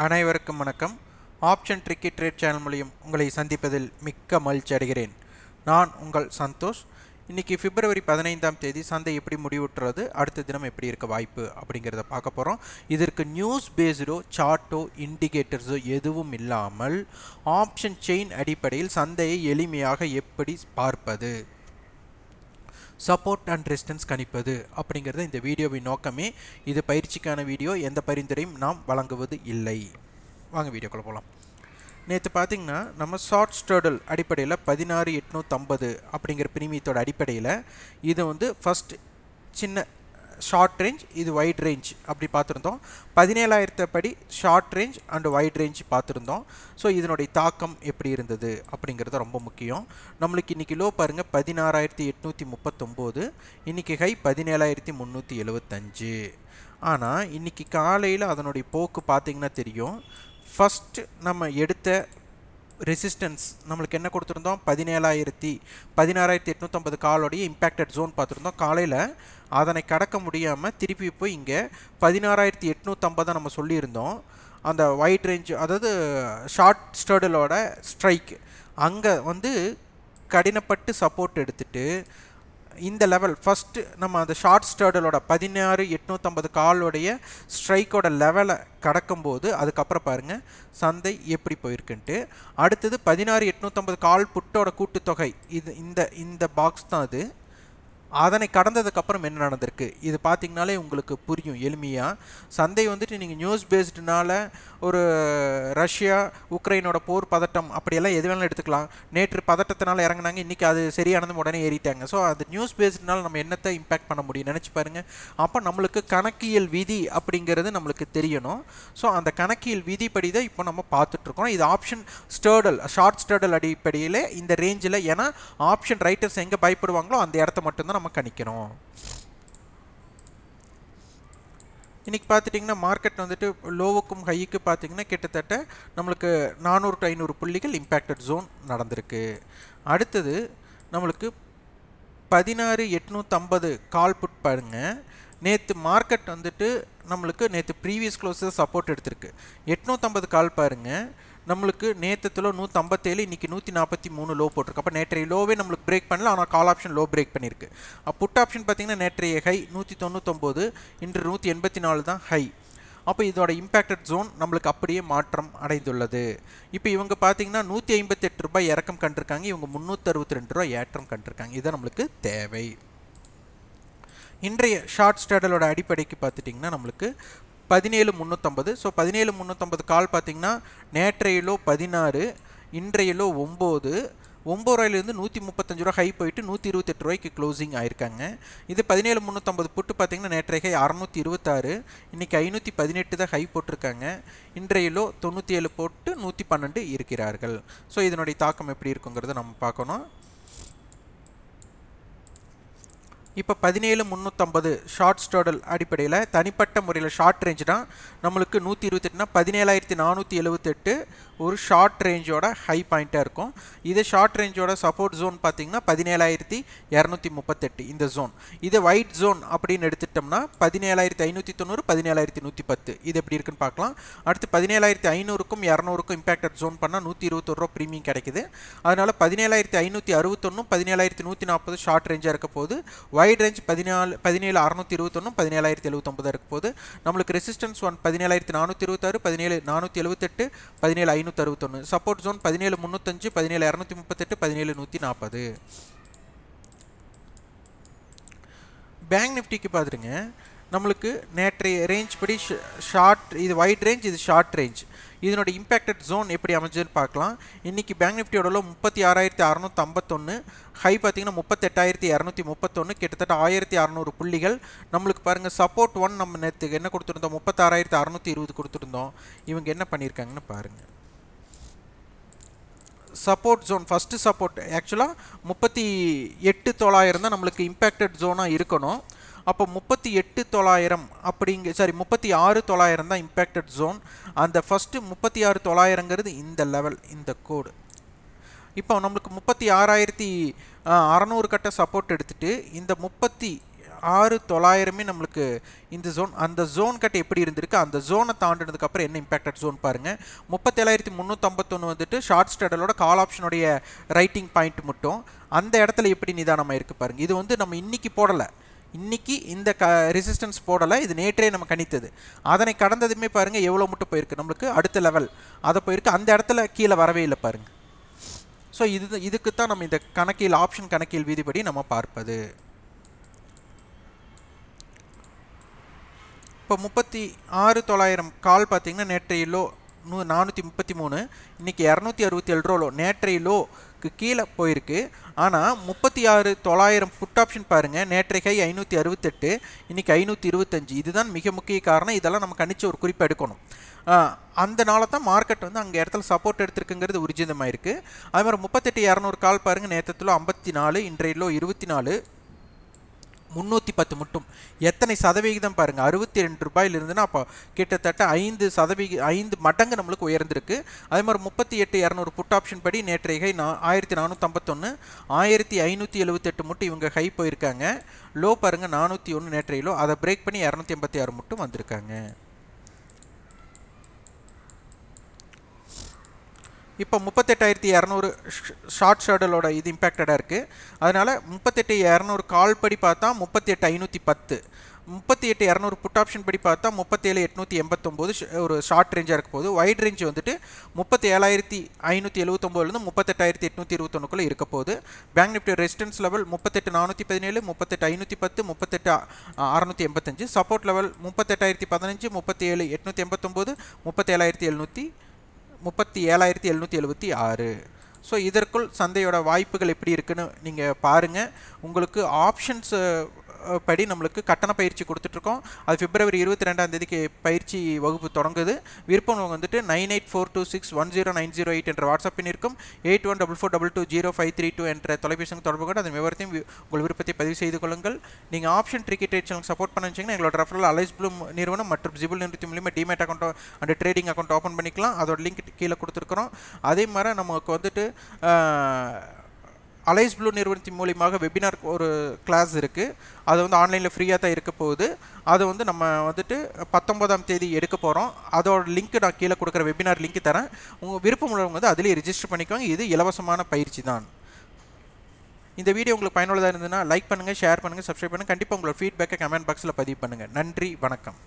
அனைவருக்கும் வணக்கம். Option tricky trade channel மூலியம் உங்களை சந்திப்பதில் மிக்க மகிழ்ச்சி அடைகிறேன். நான் உங்கள் சந்தோஷ். இன்னைக்கு பிப்ரவரி 15ஆம் தேதி சந்தை எப்படி முடிவுற்றது, அடுத்த தினம் எப்படி இருக்க வாய்ப்பு அப்படிங்கிறத பார்க்க போகிறோம். இதற்கு நியூஸ் பேஸ்டோ சார்ட்டோ இண்டிகேட்டர்ஸோ எதுவும் இல்லாமல் ஆப்ஷன் செயின் அடிப்படையில் சந்தையை எளிமையாக எப்படி பார்ப்பது, சப்போர்ட் அண்ட் ரெசிஸ்டன்ஸ் கணிப்பது அப்படிங்கிறது இந்த வீடியோவின் நோக்கமே. இது பயிற்சிக்கான வீடியோ, எந்த பரிந்துரையும் நாம் வழங்குவது இல்லை. வாங்க வீடியோக்குள்ள போகலாம். நேற்று பார்த்தீங்கன்னா நம்ம ஷார்ட் ஸ்ட்ரடல் அடிப்படையில் 16850 அப்படிங்கிற பிரீமியத்தோட அடிப்படையில் இது வந்து ஃபஸ்ட் சின்ன ஷார்ட் ரேஞ்ச், இது வைட் ரேஞ்ச் அப்படி பார்த்துருந்தோம். 17,000 படி short range and wide range பார்த்துருந்தோம். ஸோ இதனுடைய தாக்கம் எப்படி இருந்தது அப்படிங்கிறது ரொம்ப முக்கியம். நம்மளுக்கு இன்றைக்கி லோ பாருங்கள் 16,839, இன்றைக்கி ஹை 17,375. ஆனால் இன்றைக்கி காலையில் அதனுடைய போக்கு பார்த்திங்கன்னா தெரியும். ஃபஸ்ட்டு நம்ம எடுத்த ரெசிஸ்டன்ஸ் நம்மளுக்கு என்ன கொடுத்துருந்தோம், 16,850 காலோடைய இம்பேக்டட் ஜோன் பார்த்துருந்தோம். காலையில் அதனை கடக்க முடியாமல் திருப்பி போய் இங்கே 16,850 நம்ம சொல்லியிருந்தோம். அந்த வைட் ரேஞ்ச், அதாவது ஷார்ட் ஸ்ட்ரடலோட ஸ்ட்ரைக் அங்கே வந்து கடினப்பட்டு சப்போர்ட் எடுத்துட்டு இந்த லெவல் ஃபஸ்ட்டு நம்ம அந்த ஷார்ட் ஸ்ட்ரடலோட 16,850 காலோடைய ஸ்ட்ரைக்கோட லெவலை கடக்கும்போது அதுக்கப்புறம் பாருங்கள் சந்தை எப்படி போயிருக்குன்ட்டு. அடுத்தது 16,850 கால் புட்டோட கூட்டுத்தொகை, இது இந்த பாக்ஸ் தான். அது அதனை கடந்ததுக்கப்புறம் என்ன நடந்திருக்கு இது பார்த்திங்கனாலே உங்களுக்கு புரியும் எளிமையாக. சந்தை வந்துட்டு நீங்கள் நியூஸ் பேஸ்டுனால ஒரு ரஷ்யா உக்ரைனோட போர் பதட்டம் அப்படியெல்லாம் எது வேணாலும் எடுத்துக்கலாம். நேற்று பதட்டத்தினால இறங்கினாங்க, இன்றைக்கி அது சரியானது உடனே ஏறிட்டாங்க. ஸோ அது நியூஸ் பேஸ்டுனால நம்ம என்னத்தை இம்பேக்ட் பண்ண முடியும் நினச்சி பாருங்கள். அப்போ நம்மளுக்கு கணக்கியல் விதி அப்படிங்கிறது நம்மளுக்கு தெரியணும். ஸோ அந்த கணக்கியல் விதிப்படி தான் இப்போ நம்ம பார்த்துட்ருக்கோம். இது ஆப்ஷன் ஸ்ட்ரடல், ஷார்ட் ஸ்ட்ரடல் அடிப்படையில் இந்த ரேஞ்சில், ஏன்னா ஆப்ஷன் ரைட்டர்ஸ் எங்கே பயப்படுவாங்களோ அந்த இடத்த மட்டும்தான் நம்ம கணிக்கணும். இன்றைக்கி பார்த்துட்டிங்கன்னா மார்க்கெட் வந்துட்டு லோவுக்கும் ஹைக்கு பார்த்திங்கன்னா கிட்டத்தட்ட நம்மளுக்கு 400 to 500 புள்ளிகள் இம்பேக்டட் ஜோன் நடந்திருக்கு. அடுத்தது நம்மளுக்கு 16,850 கால் புட் பாருங்க. நேற்று மார்க்கெட் வந்துட்டு நம்மளுக்கு நேற்று ப்ரீவியஸ் க்ளோஸஸ் சப்போர்ட் எடுத்திருக்கு. 850 கால் பாருங்கள், நம்மளுக்கு நேற்றுல 157, இன்றைக்கி 143 லோ போட்டிருக்கு. அப்போ நேற்றைய லோவே நம்மளுக்கு பிரேக் பண்ணல, ஆனால் கால் ஆப்ஷன் லோ பிரேக் பண்ணியிருக்கு. புட் ஆப்ஷன் பார்த்திங்கன்னா நேற்றைய ஹை 199, இன்று 184 தான் ஹை. அப்போ இதோட இம்பேக்டட் ஜோன் நம்மளுக்கு அப்படியே மாற்றம் அடைந்துள்ளது. இப்போ இவங்க பார்த்திங்கன்னா 158 ரூபாய் இறக்கம் கண்டிருக்காங்க, இவங்க 362 ரூபாய் ஏற்றம் கண்டிருக்காங்க. இதுதான் நம்மளுக்கு தேவை. இன்றைய ஷார்ட் ஸ்ட்ரடலோட அடிப்படைக்கு பார்த்துட்டிங்கன்னா நம்மளுக்கு 17,350. ஸோ 17,350 கால் பார்த்திங்கன்னா நேற்றைய லோ 16, இன்றைய லோ 9, 9 ரூபாயிலிருந்து 135 ரூபா ஹை போயிட்டு 128 ரூபாய்க்கு க்ளோசிங் ஆயிருக்காங்க. இது 17,350 புட்டு பார்த்திங்கன்னா நேற்றைய ஹை 626, இன்றைக்கி 518 தான் ஹை போட்டிருக்காங்க. இன்றைய லோ 97 போட்டு 112 இருக்கிறார்கள். ஸோ இதனுடைய தாக்கம் எப்படி இருக்குங்கிறத நம்ம பார்க்கணும். இப்போ 17,350 ஷார்ட் ஸ்ட்ரடல் அடிப்படையில் தனிப்பட்ட முறையில் ஷார்ட் ரேஞ்ச் தான் நம்மளுக்கு 128னா 17,478 ஒரு ஷார்ட் ரேஞ்சோட ஹை பாயிண்ட்டாக இருக்கும். இது ஷார்ட் ரேஞ்சோட சப்போர்ட் ஜோன் பார்த்திங்கன்னா 17,238 இந்த ஜோன். இது வைட் ஜோன் அப்படின்னு எடுத்துட்டோம்னா 17,590, 17,110. இது எப்படி இருக்குன்னு பார்க்கலாம். அடுத்து 17,500க்கும் 200க்கும் இம்பேக்டட் ஜோன் பண்ணால் 121 ரூபா ப்ரீமியம் கிடைக்குது. அதனால் 17,561, 17,140 ஷார்ட் ரேஞ்சாக இருக்க போது. வைட் ரேஞ்ச் 17,621, 17,079 இருக்க போது. நம்மளுக்கு ரெசிஸ்டன்ஸ் 17,426, 17,478, 17,561. Support zone 17,305, 17,238, 17,140. பேங்க் நிஃப்டிக்கு பார்த்துருங்க, நம்மளுக்கு நேற்றைய ரேஞ்ச் படி ஷார்ட், இது வைட் ரேஞ்ச், இது ஷார்ட் ரேஞ்ச். இதனோட இம்பேக்டட் ஜோன் எப்படி அமைஞ்சதுன்னு பார்க்கலாம். இன்றைக்கி பேங்க் நிஃப்டியோட லோ 36,651, ஹை பார்த்திங்கன்னா 38,231, கிட்டத்தட்ட 1,600 புள்ளிகள். நம்மளுக்கு பாருங்கள் சப்போர்ட் 1 நம்ம நேற்று என்ன கொடுத்துருந்தோம், 36,620 கொடுத்துருந்தோம். இவங்க என்ன பண்ணியிருக்காங்கன்னு பாருங்கள். சப்போர்ட் ஜோன் ஃபஸ்ட்டு சப்போர்ட் ஆக்சுவலாக 38,900 தான் நம்மளுக்கு இம்பேக்டட் ஜோனாக இருக்கணும். அப்போ 38,900 அப்படிங்க, சாரி 36,900 தான் இம்பேக்டட் ஜோன். அந்த ஃபஸ்ட்டு 36,900ங்கிறது இந்த லெவல், இந்த கோடு. இப்போ நம்மளுக்கு 36,600 கட்ட சப்போர்ட் எடுத்துகிட்டு இந்த 36,900 நம்மளுக்கு இந்த ஜோன், அந்த ஜோன் கட்ட எப்படி இருந்திருக்கு, அந்த ஜோனை தாண்டினதுக்கு அப்புறம் என்ன இம்பாக்டட் ஜோன் பாருங்க. 37,351 வந்துட்டு ஷார்ட் ஸ்ட்ரடலோட கால் ஆப்ஷனுடைய ரைட்டிங் பாயிண்ட் மட்டும் அந்த இடத்துல எப்படி நிதானமாக இருக்கு பாருங்க. இது வந்து நம்ம இன்னைக்கு போடலை, இன்னைக்கு இந்த ரெசிஸ்டன்ஸ் போடலை, இது நேற்றே நம்ம கணித்தது. அதனை கடந்ததுமே பாருங்க எவ்வளோ மட்டும் போயிருக்கு நம்மளுக்கு அடுத்த லெவல் அதை போயிருக்கு, அந்த இடத்துல கீழே வரவே இல்லை பாருங்க. ஸோ இதுக்கு தான் நம்ம இந்த கணக்கில் ஆப்ஷன் கணக்கில் விதிப்படி நம்ம பார்ப்பது. இப்போ 36,900 கால் பார்த்தீங்கன்னா நேற்றைய லோ 433, இன்னைக்கு 267 ரூபா லோ, நேற்றைய லோக்கு கீழே போயிருக்கு. ஆனால் 36,900 புட் ஆப்ஷன் பாருங்கள், நேற்றைய கை 568, இன்னைக்கு 525. இதுதான் மிக முக்கிய காரணம். இதெல்லாம் நம்ம கணிச்சு ஒரு குறிப்பு எடுக்கணும். அந்த நாளை தான் மார்க்கெட் வந்து அங்கே இடத்துல சப்போர்ட் எடுத்துருக்குங்கிறது உறுதிதமாக இருக்குது. அது மாதிரி 38,200 கால் பாருங்கள், நேற்றத்தில் 54, இன்றைய லோ 24, 310 மட்டும். எத்தனை சதவிகிதம் பாருங்கள், 62 ரூபாயில் இருந்துன்னா அப்போ கிட்டத்தட்ட 5 மடங்கு நம்மளுக்கு உயர்ந்திருக்கு. அதே மாதிரி 38,200 புட் ஆப்ஷன் படி நேற்றைய கை 1451, 1578 மட்டும் இவங்க ஹை போயிருக்காங்க. லோ பாருங்கள் 401 நேற்றைய லோ, அதை பிரேக் பண்ணி 286 மட்டும் வந்திருக்காங்க. இப்போ 38,200 ஷார்ட் ஷேடலோட இது இம்பேக்டடாக இருக்குது. அதனால் 38,200 கால் படி பார்த்தா 38,510, 38,200 புட் ஆப்ஷன் படி பார்த்தா 37,889 ஒரு ஷார்ட் ரேஞ்சாக இருக்க போகுது. வைட் ரேஞ்ச் வந்துட்டு 37,579லேருந்து 38,821 இருக்க போகுது. Bank Nifty resistance level 38,417, 38,510, 38,685. Support level 38,015, 37,889, 37,776. So இதற்குள் சந்தையோட வாய்ப்புகள் எப்படி இருக்குன்னு நீங்கள் பாருங்கள். உங்களுக்கு ஆப்ஷன்ஸ் படி நம்மளுக்கு கட்டண பயிற்சி கொடுத்துட்ருக்கோம். அது பிப்ரவரி 22 பயிற்சி வகுப்பு தொடங்குது. விருப்பம் வந்துட்டு 9842610908 என்ற வாட்ஸ்அப் எண் இருக்கும். 8144220532 என்ற தொலைபேசி தொடர்பு கொண்டு அதன் விவரத்தையும் உங்கள் விருப்பத்தை பதிவு செய்து கொள்ளுங்கள். நீங்கள் ஆப்ஷன் ட்ரிக்கெட் சேனல் சப்போர்ட் பண்ண வச்சிங்கன்னா எங்களோட ரெஃபரல் அலைஸ் ப்ளூ நிறுவனம் மற்றும் ஜிபுல் நிறுவனம் மூலியமாக demat account and trading account open பண்ணிக்கலாம். அதோட லிங்க் கீழே கொடுத்துருக்குறோம். அதே மாதிரி நமக்கு வந்துட்டு அலைஸ் ப்ளூ நிறுவனத்தின் மூலியமாக வெபினார் ஒரு கிளாஸ் இருக்குது. அது வந்து ஆன்லைனில் ஃப்ரீயாக தான் இருக்க போகுது. அது வந்து நம்ம வந்துட்டு 19ஆம் தேதி எடுக்க போகிறோம். அதோட லிங்க் நான் கீழே கொடுக்குற வெபினார் லிங்க் தரேன். உங்கள் விருப்பம் உள்ளவங்க வந்து அதிலேயே ரிஜிஸ்டர் பண்ணிக்கோங்க. இது இலவசமான பயிற்சி தான். இந்த வீடியோ உங்களுக்கு பயனுள்ளதாக இருந்ததுன்னா லைக் பண்ணுங்கள், ஷேர் பண்ணுங்கள், சப்ஸ்கிரைப் பண்ணுங்கள். கண்டிப்பாக உங்களோட ஃபீட்பேக்கை கமெண்ட் பாக்ஸில் பதிவு பண்ணுங்கள். நன்றி, வணக்கம்.